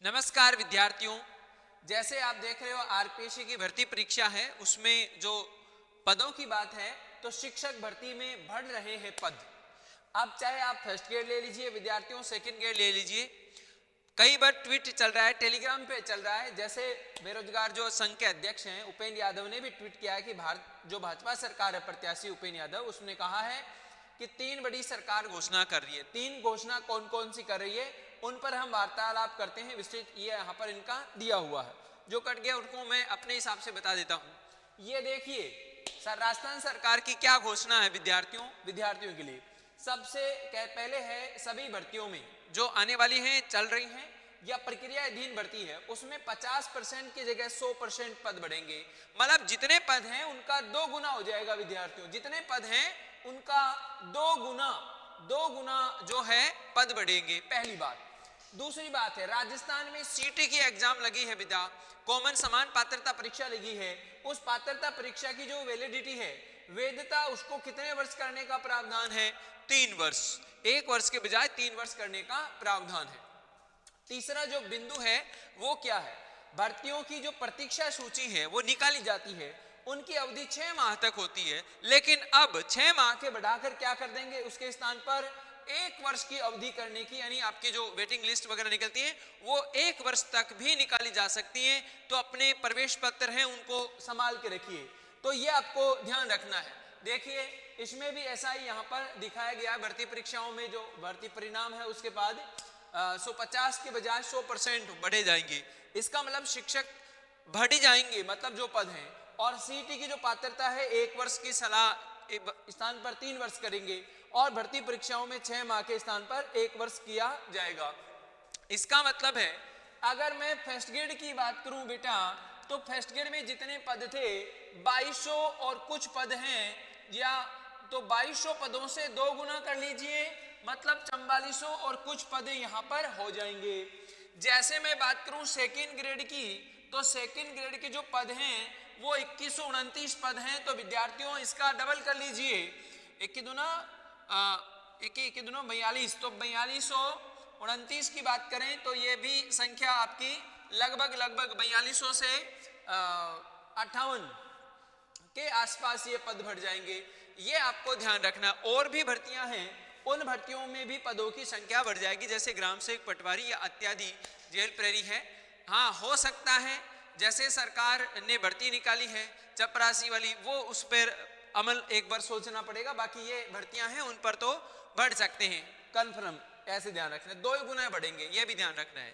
नमस्कार विद्यार्थियों, जैसे आप देख रहे हो आरपीएससी की भर्ती परीक्षा है, उसमें जो पदों की बात है तो शिक्षक भर्ती में बढ़ रहे हैं पद। अब चाहे आप फर्स्ट ग्रेड ले लीजिए विद्यार्थियों, सेकंड ग्रेड ले लीजिए, कई बार ट्वीट चल रहा है, टेलीग्राम पे चल रहा है। जैसे बेरोजगार जो संघ के अध्यक्ष हैं उपेंद्र यादव ने भी ट्वीट किया है कि भाजपा सरकार है, प्रत्याशी उपेंद्र यादव, उसने कहा है कि 3 बड़ी सरकार घोषणा कर रही है। 3 घोषणा कौन कौन सी कर रही है उन पर हम वार्तालाप करते हैं विस्तृत। ये यहाँ पर इनका दिया हुआ है, जो कट गया उनको मैं अपने हिसाब से बता देता हूँ। ये देखिए राजस्थान सरकार की क्या घोषणा है विद्यार्थियों के लिए। सबसे पहले है सभी भर्तियों में जो आने वाली हैं, चल रही हैं या प्रक्रियाधीन भर्ती है, उसमें 50% की जगह 100% पद बढ़ेंगे। मतलब जितने पद हैं उनका 2 गुना हो जाएगा विद्यार्थियों, जितने पद हैं उनका 2 गुना जो है पद बढ़ेंगे, पहली बात। दूसरी बात है राजस्थान में सीटी की एग्जाम लगी है विद्या, कॉमन समान पात्रता परीक्षा लगी है। उस पात्रता परीक्षा की जो वैलिडिटी है, वैधता, उसको कितने वर्ष करने का प्रावधान है? 3 वर्ष, 1 वर्ष के बजाय 3 वर्ष करने का प्रावधान है। तीसरा जो बिंदु है वो क्या है? भर्तियों की जो प्रतीक्षा सूची है वो निकाली जाती है, उनकी अवधि 6 माह तक होती है, लेकिन अब 6 माह के बढ़ाकर क्या कर देंगे, उसके स्थान पर 1 वर्ष की अवधि करने की, यानी आपकी जो वेटिंग लिस्ट वगैरह निकलती है वो 1 वर्ष तक भी निकाली जा सकती है। तो अपने प्रवेश पत्र हैं उनको संभाल के रखिए, तो ये आपको ध्यान रखना है। देखिए इसमें भी ऐसा ही यहाँ पर दिखाया गया है, भर्ती परीक्षाओं में जो भर्ती परिणाम है उसके बाद 150 के बजाय 100% बढ़े जाएंगे। इसका मतलब शिक्षक बढ़ जाएंगे, मतलब जो पद हैं। और सीटी की जो पात्रता है 1 वर्ष की सलाह स्थान पर 3 वर्ष करेंगे, और भर्ती परीक्षाओं में 6 माह के स्थान पर 1 वर्ष किया जाएगा। इसका मतलब है अगर मैं फर्स्ट ग्रेड की बात करूं बेटा, तो फर्स्ट ग्रेड में जितने पद थे 2200 और कुछ पद हैं, या तो 2200 पदों से 2 गुना कर लीजिए, मतलब 4400 और कुछ पद यहाँ पर हो जाएंगे। जैसे मैं बात करूं सेकंड ग्रेड की, तो सेकंड ग्रेड के जो पद हैं वो 2129 पद हैं। तो विद्यार्थियों इसका डबल कर लीजिए, 1 दूना 42, तो 4229 की बात करें तो ये भी संख्या आपकी लगभग 4200 से 58 के आसपास ये पद बढ़ जाएंगे। ये आपको ध्यान रखना। और भी भर्तियां हैं, उन भर्तियों में भी पदों की संख्या बढ़ जाएगी, जैसे ग्राम सेवक, पटवारी या इत्यादि, जेल प्रेरी है। हाँ, हो सकता है जैसे सरकार ने भर्ती निकाली है चपरासी वाली, वो उस पर अमल एक बार सोचना पड़ेगा। बाकी ये भर्तियां हैं उन पर तो बढ़ सकते हैं, कन्फर्म, ऐसे ध्यान रखना। 2 गुना बढ़ेंगे, ये भी ध्यान रखना है।